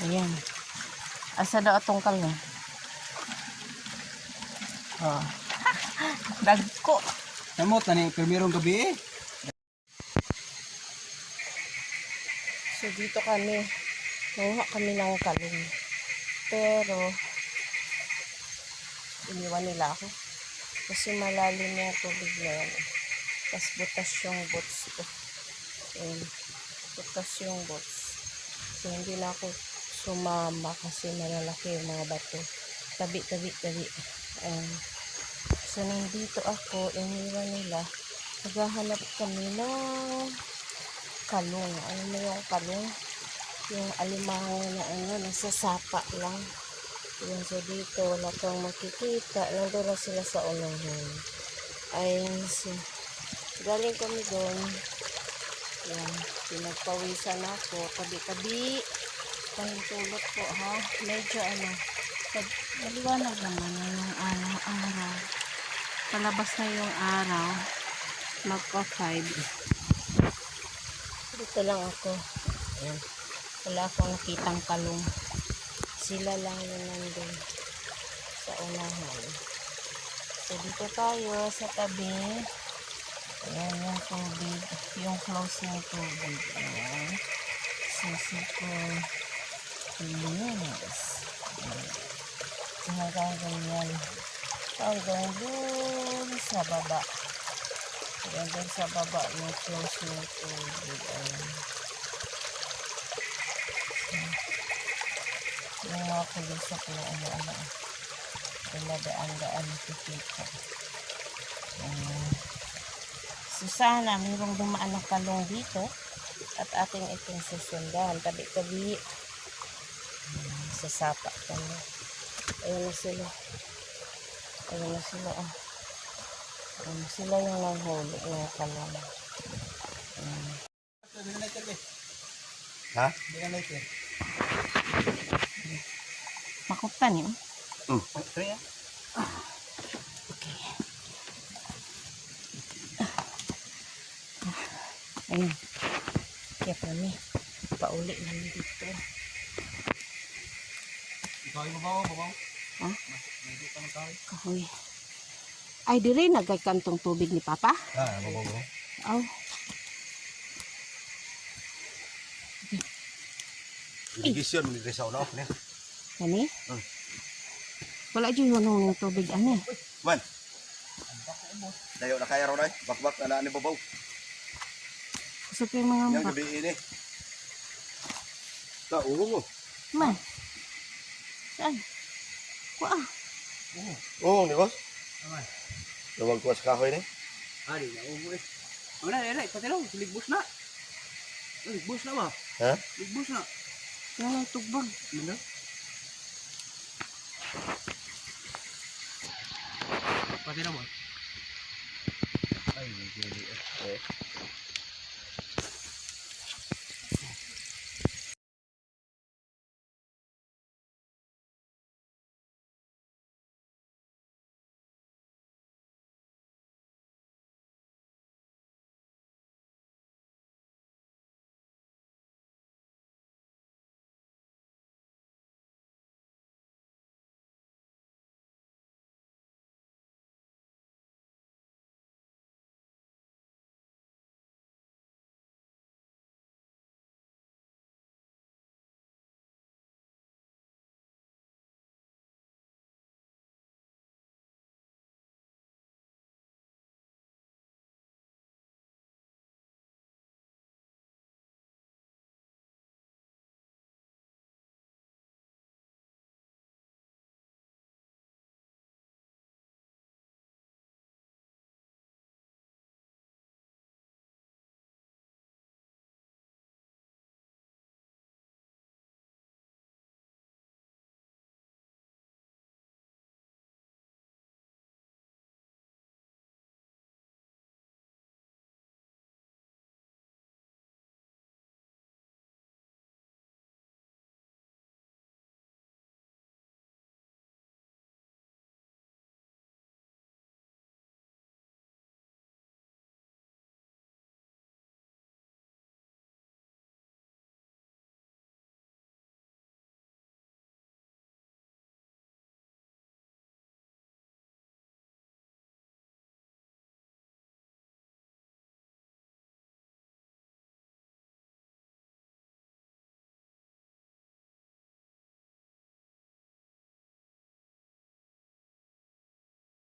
Ayan. Asa daw atong kalong? Oh. Dagko. Kamot na ni primerong gabi eh. So dito kami. Nanguha kami ng kalong. Pero iniwan nila ako. Kasi malalim yung tubig na yan. Tapos butas yung boats ko. Ayan. Butas yung boats. So hindi na ako sumama kasi malalaki yung mga bato. Tabi. Ayan. So nandito ako, iniwan nila. Naghahanap kami ng kalong. Ano mo yung kalong? Yung alimango na ano, nasa sapa lang. Yan, so dito, wala kang makikita. Nandun na sila sa unahan. Ayan, so, galing kami doon. Yan, pinagpawisan ako. Tabi-tabi. Pahintulot po, ha? Medyo, maliwanag naman na yung araw. Palabas na yung araw. Magpa-5. Dito lang ako. Ayan. Wala akong nakitang kalong. Sila lang yung nandun sa unahan. So, dito tayo sa tabi. Ayan yung tubig. Yung close ng tubig. Ayan. Sisiko. Linis. So, hanggang ganyan. Hanggang dun sa baba. Ayan dun sa baba yung close ng tubig. Ayan. Yung mga kulisok na ano. Daan nakikita. So sana mayroong dumaan ng kalong dito at ating itong susundan. Tabi-tabi. Sasapa kami. Ayan na sila. Ayan sila yung nanghuli ng kalong. Ha? Hindi ka natin. Makuptan yun? Okay. Okay. Ayun. Kaya kami. Pauli namin dito. Ikaw yung babaw. Ha? Medyo ka ng kahoy. Kahoy. Ay, di rin nagkakantong tubig ni Papa? Babaw. Oh. Irigasyon mo nito sa unaw. Kani? Wala dyan yung ng tubig, ani. Man. Dayo na kaya ron ay. Bakbak na ni babaw. Kusap yung mga Yang mbak. gabi ini. Uho mo. Man. Saan? Kuha. Oo, di ba? Aman. Luwag ko sa kahoy ni. Ari na umo eh. Wala, patilaw, ligbos na. Ligbos na ba? Ha? Ligbos na. Yan ang tugbag. Ano? Patilaw mo. Ay, hindi.